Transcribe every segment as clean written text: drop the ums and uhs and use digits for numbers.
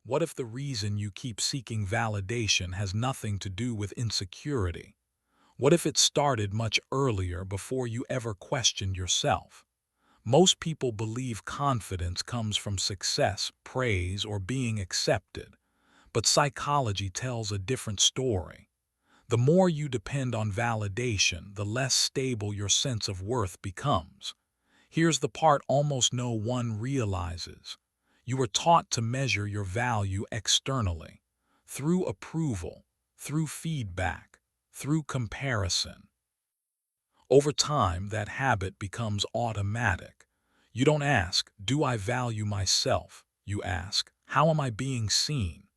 What if the reason you keep seeking validation has nothing to do with insecurity? What if it started much earlier before you ever questioned yourself? Most people believe confidence comes from success, praise, or being accepted, but psychology tells a different story. The more you depend on validation, the less stable your sense of worth becomes. Here's the part almost no one realizes. You were taught to measure your value externally, through approval, through feedback, through comparison. Over time, that habit becomes automatic. You don't ask, "Do I value myself?" You ask, "How am I being seen?"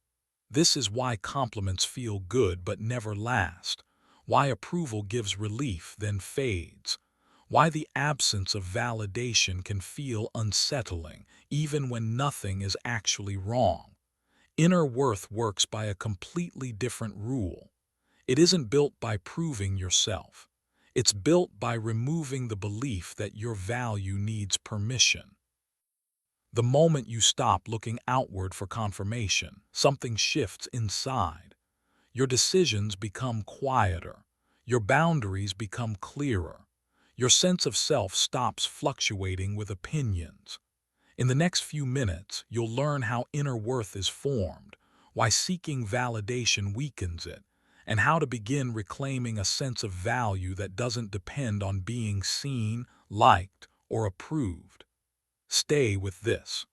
This is why compliments feel good but never last, why approval gives relief then fades, why the absence of validation can feel unsettling even when nothing is actually wrong. Inner worth works by a completely different rule. It isn't built by proving yourself. It's built by removing the belief that your value needs permission. The moment you stop looking outward for confirmation, something shifts inside. Your decisions become quieter. Your boundaries become clearer. Your sense of self stops fluctuating with opinions. In the next few minutes, you'll learn how inner worth is formed, why seeking validation weakens it, and how to begin reclaiming a sense of value that doesn't depend on being seen, liked, or approved. Stay with this.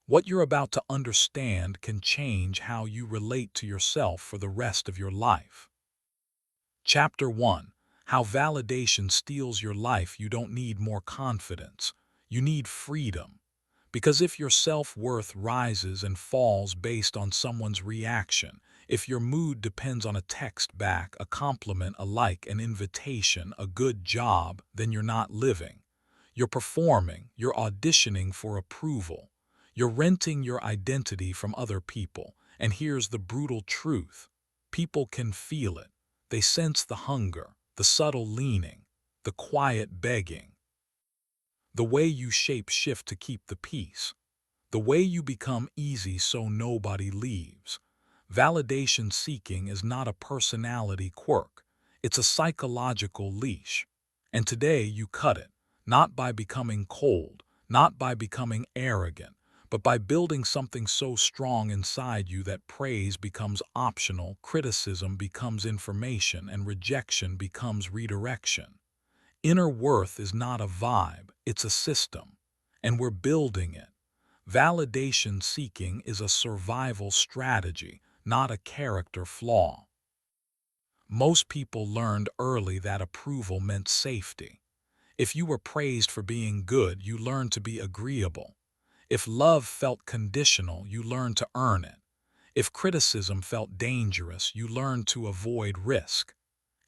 What you're about to understand can change how you relate to yourself for the rest of your life. Chapter 1. How validation steals your life. You don't need more confidence. You need freedom. Because if your self-worth rises and falls based on someone's reaction, if your mood depends on a text back, a compliment, a like, an invitation, a good job, then you're not living. You're performing, you're auditioning for approval. You're renting your identity from other people. And here's the brutal truth. People can feel it. They sense the hunger, the subtle leaning, the quiet begging. The way you shape shift to keep the peace. The way you become easy so nobody leaves. Validation seeking is not a personality quirk. It's a psychological leash. And today you cut it, not by becoming cold, not by becoming arrogant, but by building something so strong inside you that praise becomes optional, criticism becomes information, and rejection becomes redirection. Inner worth is not a vibe, it's a system, and we're building it. Validation seeking is a survival strategy, not a character flaw. Most people learned early that approval meant safety. If you were praised for being good, you learned to be agreeable. If love felt conditional, you learned to earn it. If criticism felt dangerous, you learned to avoid risk.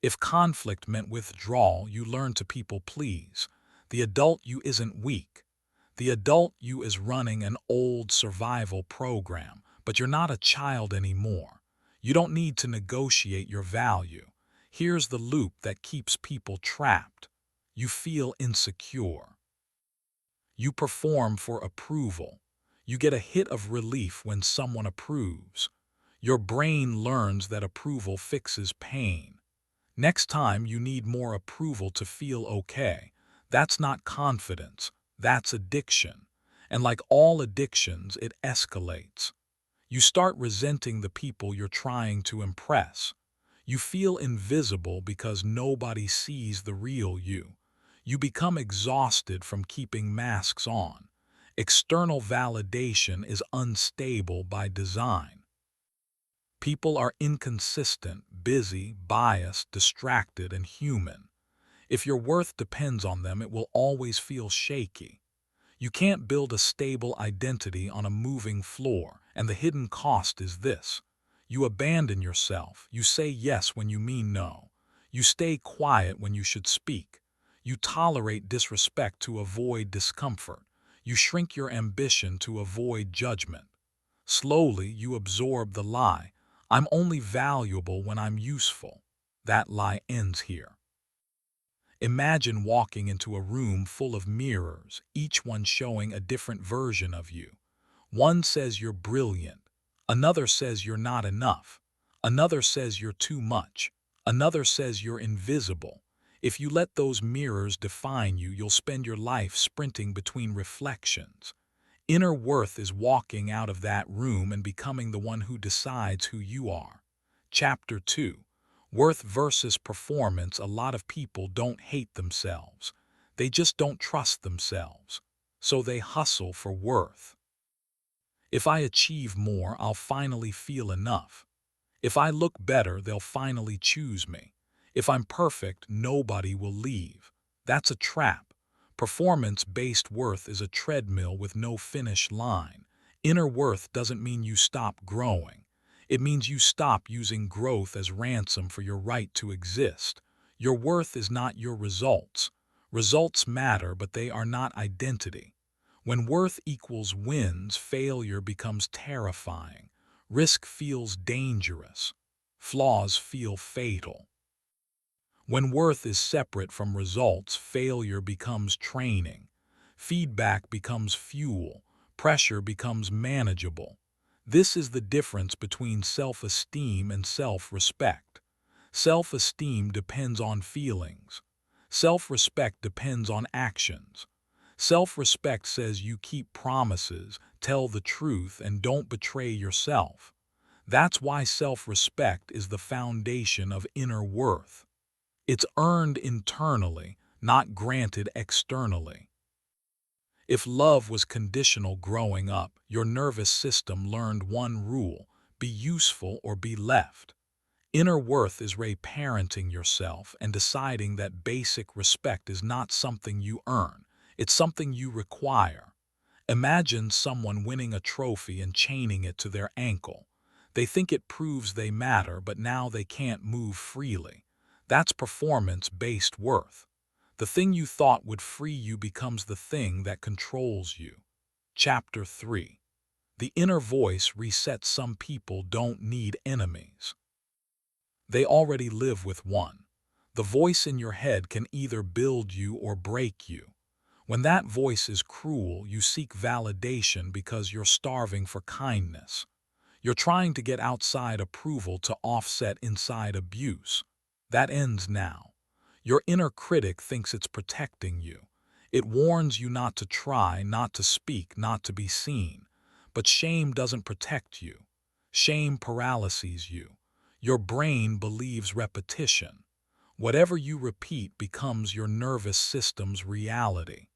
If conflict meant withdrawal, you learn to people please. The adult you isn't weak. The adult you is running an old survival program, but you're not a child anymore. You don't need to negotiate your value. Here's the loop that keeps people trapped. You feel insecure. You perform for approval. You get a hit of relief when someone approves. Your brain learns that approval fixes pain. Next time you need more approval to feel okay. That's not confidence, that's addiction. And like all addictions, it escalates. You start resenting the people you're trying to impress. You feel invisible because nobody sees the real you. You become exhausted from keeping masks on. External validation is unstable by design. People are inconsistent, busy, biased, distracted, and human. If your worth depends on them, it will always feel shaky. You can't build a stable identity on a moving floor, and the hidden cost is this. You abandon yourself. You say yes when you mean no. You stay quiet when you should speak. You tolerate disrespect to avoid discomfort. You shrink your ambition to avoid judgment. Slowly, you absorb the lie. I'm only valuable when I'm useful. That lie ends here. Imagine walking into a room full of mirrors, each one showing a different version of you. One says you're brilliant, Another says you're not enough. Another says you're too much. Another says you're invisible. If you let those mirrors define you, you'll spend your life sprinting between reflections. Inner worth is walking out of that room and becoming the one who decides who you are. Chapter 2. Worth versus performance. A lot of people don't hate themselves. They just don't trust themselves. So they hustle for worth. If I achieve more, I'll finally feel enough. If I look better, they'll finally choose me. If I'm perfect, nobody will leave. That's a trap. Performance-based worth is a treadmill with no finish line. Inner worth doesn't mean you stop growing. It means you stop using growth as ransom for your right to exist. Your worth is not your results. Results matter, but they are not identity. When worth equals wins, failure becomes terrifying. Risk feels dangerous. Flaws feel fatal. When worth is separate from results, failure becomes training. Feedback becomes fuel. Pressure becomes manageable. This is the difference between self-esteem and self-respect. Self-esteem depends on feelings. Self-respect depends on actions. Self-respect says you keep promises, tell the truth, and don't betray yourself. That's why self-respect is the foundation of inner worth. It's earned internally, not granted externally. If love was conditional growing up, your nervous system learned one rule: be useful or be left. Inner worth is reparenting yourself and deciding that basic respect is not something you earn, it's something you require. Imagine someone winning a trophy and chaining it to their ankle. They think it proves they matter, but now they can't move freely. That's performance-based worth. The thing you thought would free you becomes the thing that controls you. Chapter 3. The inner voice resets. Some people don't need enemies. They already live with one. The voice in your head can either build you or break you. When that voice is cruel, you seek validation because you're starving for kindness. You're trying to get outside approval to offset inside abuse. That ends now. Your inner critic thinks it's protecting you. It warns you not to try, not to speak, not to be seen. But shame doesn't protect you. Shame paralyzes you. Your brain believes repetition. Whatever you repeat becomes your nervous system's reality.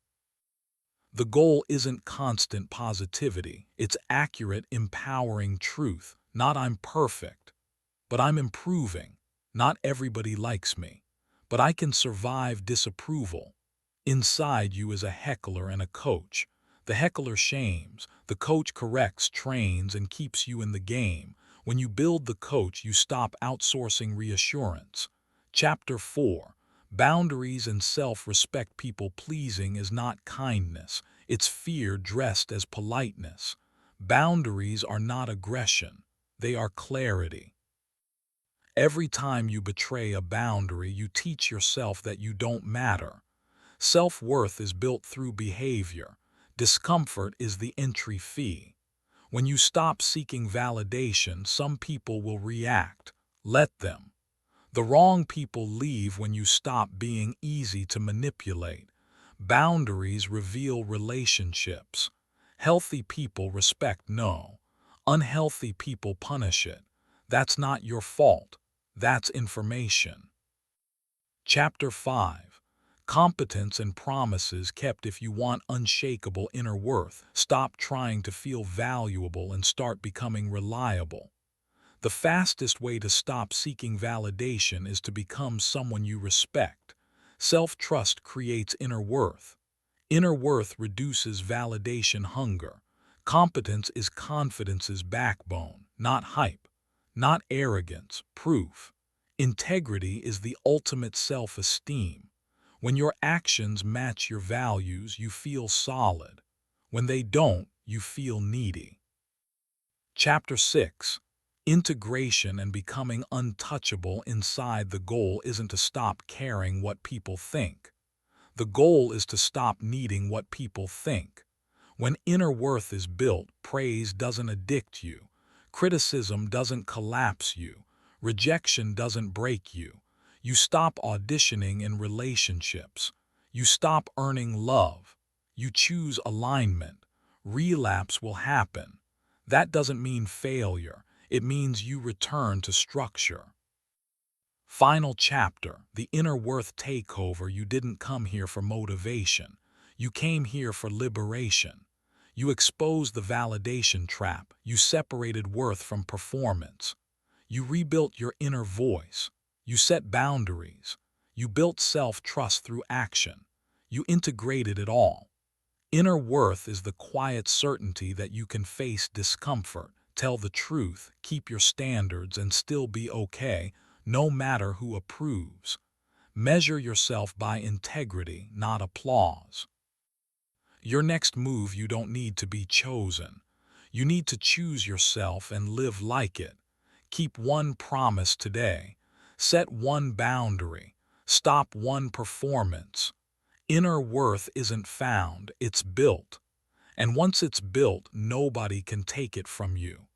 The goal isn't constant positivity, it's accurate, empowering truth. Not I'm perfect, but I'm improving. Not everybody likes me, but I can survive disapproval. Inside you is a heckler and a coach. The heckler shames, the coach corrects, trains, and keeps you in the game. When you build the coach, you stop outsourcing reassurance. Chapter 4. Boundaries and self-respect. People-pleasing is not kindness. It's fear dressed as politeness. Boundaries are not aggression. They are clarity. Every time you betray a boundary, you teach yourself that you don't matter. Self-worth is built through behavior. Discomfort is the entry fee. When you stop seeking validation, some people will react. Let them. The wrong people leave when you stop being easy to manipulate. Boundaries reveal relationships. Healthy people respect no. Unhealthy people punish it. That's not your fault. That's information. Chapter 5. Competence and promises kept. If you want unshakable inner worth, stop trying to feel valuable and start becoming reliable. The fastest way to stop seeking validation is to become someone you respect. Self-trust creates inner worth. Inner worth reduces validation hunger. Competence is confidence's backbone, not hype, not arrogance, proof. Integrity is the ultimate self-esteem. When your actions match your values, you feel solid. When they don't, you feel needy. Chapter 6. Integration and becoming untouchable. Inside, the goal isn't to stop caring what people think. The goal is to stop needing what people think. When inner worth is built, praise doesn't addict you. Criticism doesn't collapse you. Rejection doesn't break you. You stop auditioning in relationships. You stop earning love. You choose alignment. Relapse will happen. That doesn't mean failure. It means you return to structure. Final chapter, the inner worth takeover. You didn't come here for motivation. You came here for liberation. You exposed the validation trap. You separated worth from performance. You rebuilt your inner voice. You set boundaries. You built self-trust through action. You integrated it all. Inner worth is the quiet certainty that you can face discomfort, tell the truth, keep your standards, and still be okay, no matter who approves. Measure yourself by integrity, not applause. Your next move, you don't need to be chosen. You need to choose yourself and live like it. Keep one promise today. Set one boundary. Stop one performance. Inner worth isn't found, it's built. And once it's built, nobody can take it from you.